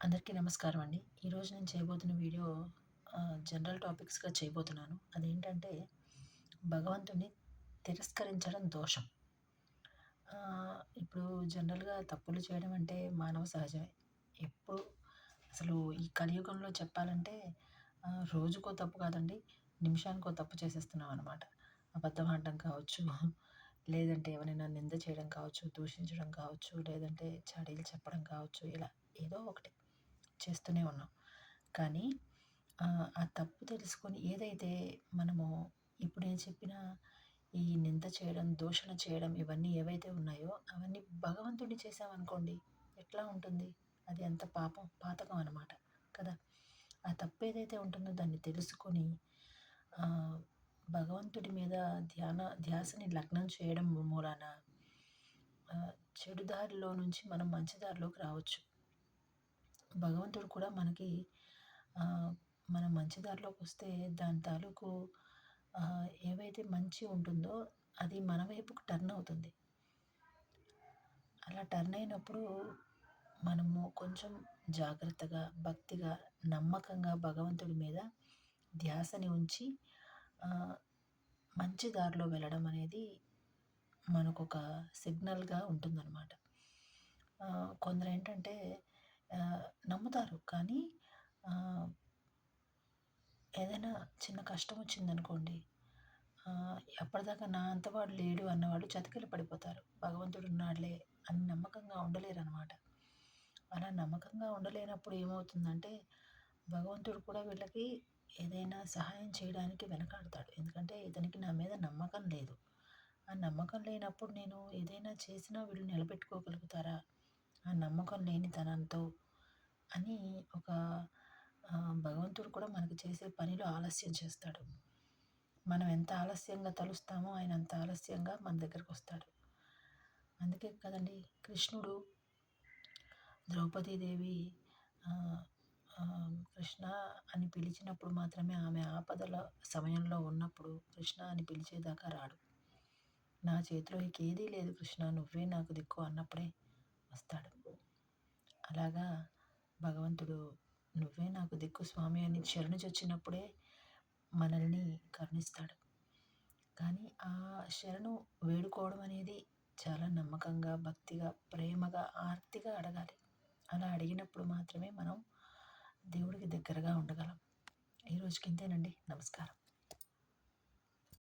అందరికీ నమస్కారం అండి. ఈరోజు నేను చేయబోతున్న వీడియో జనరల్ టాపిక్స్‌గా చేయబోతున్నాను. అదేంటంటే భగవంతుడిని తిరస్కరించడం దోషం. ఇప్పుడు జనరల్‌గా తప్పులు చేయడం అంటే మానవ సహజమే. ఎప్పుడు అసలు ఈ కలియుగంలో చెప్పాలంటే రోజుకో తప్పు కాదండి, నిమిషానికో తప్పు చేసేస్తున్నామనమాట. అబద్ధం ఆడడం కావచ్చు, లేదంటే ఎవరైనా నింద చేయడం కావచ్చు, దూషించడం కావచ్చు, లేదంటే చాడీలు చెప్పడం కావచ్చు, ఇలా ఏదో ఒకటి చేస్తూనే ఉన్నాం. కానీ ఆ తప్పు తెలుసుకొని ఏదైతే మనము ఇప్పుడు నేను చెప్పిన ఈ నింద చేయడం, దూషణ చేయడం ఇవన్నీ ఏవైతే ఉన్నాయో అవన్నీ భగవంతుడిని చేశామనుకోండి ఎట్లా ఉంటుంది? అది ఎంత పాతకం అనమాట కదా! ఆ తప్పు ఏదైతే ఉంటుందో దాన్ని తెలుసుకొని ఆహ్, భగవంతుడి మీద ధ్యాసని లగ్నం చేయడం మూలాన చెడు దారిలో నుంచి మనం మంచి దారిలోకి రావచ్చు. భగవంతుడు కూడా మనకి ఆహ్, మనం మంచి దారిలోకొస్తే దాని తాలూకు ఏవైతే మంచి ఉంటుందో అది మన వైపుకు టర్న్ అవుతుంది. అలా టర్న్ అయినప్పుడు మనము కొంచెం జాగ్రత్తగా, భక్తిగా, నమ్మకంగా భగవంతుడి మీద ధ్యాసని ఉంచి ఆహ్, మంచి దారిలో వెళ్ళడం అనేది మనకొక సిగ్నల్‌గా ఉంటుందనమాట. కొందరేంటంటే నమ్ముతారు. కానీ ఆహ్, ఏదైనా చిన్న కష్టమొచ్చిందనుకోండి, అప్పటిదాకా నా అంతవాడు లేడు అన్నవాళ్ళు చతికిల పడిపోతారు. భగవంతుడున్నాడులే అని నమ్మకంగా ఉండలేరనమాట. అలా నమ్మకంగా ఉండలేనప్పుడు ఏమవుతుందంటే, భగవంతుడు కూడా వీళ్ళకి ఏదైనా సహాయం చేయడానికి వెనకాడతాడు. ఎందుకంటే ఇతనికి నా మీద నమ్మకం లేదు. ఆ నమ్మకం లేనప్పుడు నేను ఏదైనా చేసినా వీళ్ళు నిలబెట్టుకోగలుగుతారా? ఆ నమ్మకం లేనితనంతో అని ఒక భగవంతుడు కూడా మనకి చేసే పనిలో ఆలస్యం చేస్తాడు. మనం ఎంత ఆలస్యంగా తలుస్తామో ఆయన అంత ఆలస్యంగా మన దగ్గరకొస్తాడు. అందుకే కదండీ కృష్ణుడు ద్రౌపదీదేవి ఆహ్, కృష్ణ అని పిలిచినప్పుడు మాత్రమే ఆమె ఆపదల సమయంలో ఉన్నప్పుడు కృష్ణ అని పిలిచేదాకా రాడు. నా చేతిలో ఇకేదీ లేదు కృష్ణ నువ్వే నాకు దిక్కు అన్నప్పుడే వస్తాడు. అలాగా భగవంతుడు నువ్వే నాకు దిక్కు స్వామి అని శరణుజొచ్చినప్పుడే మనల్ని కరుణిస్తాడు. కానీ ఆ శరణు వేడుకోవడం అనేది చాలా నమ్మకంగా, భక్తిగా, ప్రేమగా, ఆర్తిగా అడగాలి. అలా అడిగినప్పుడు మాత్రమే మనం దేవుడికి దగ్గరగా ఉండగలం. ఈ రోజుకి ఇంతేనండి. నమస్కారం.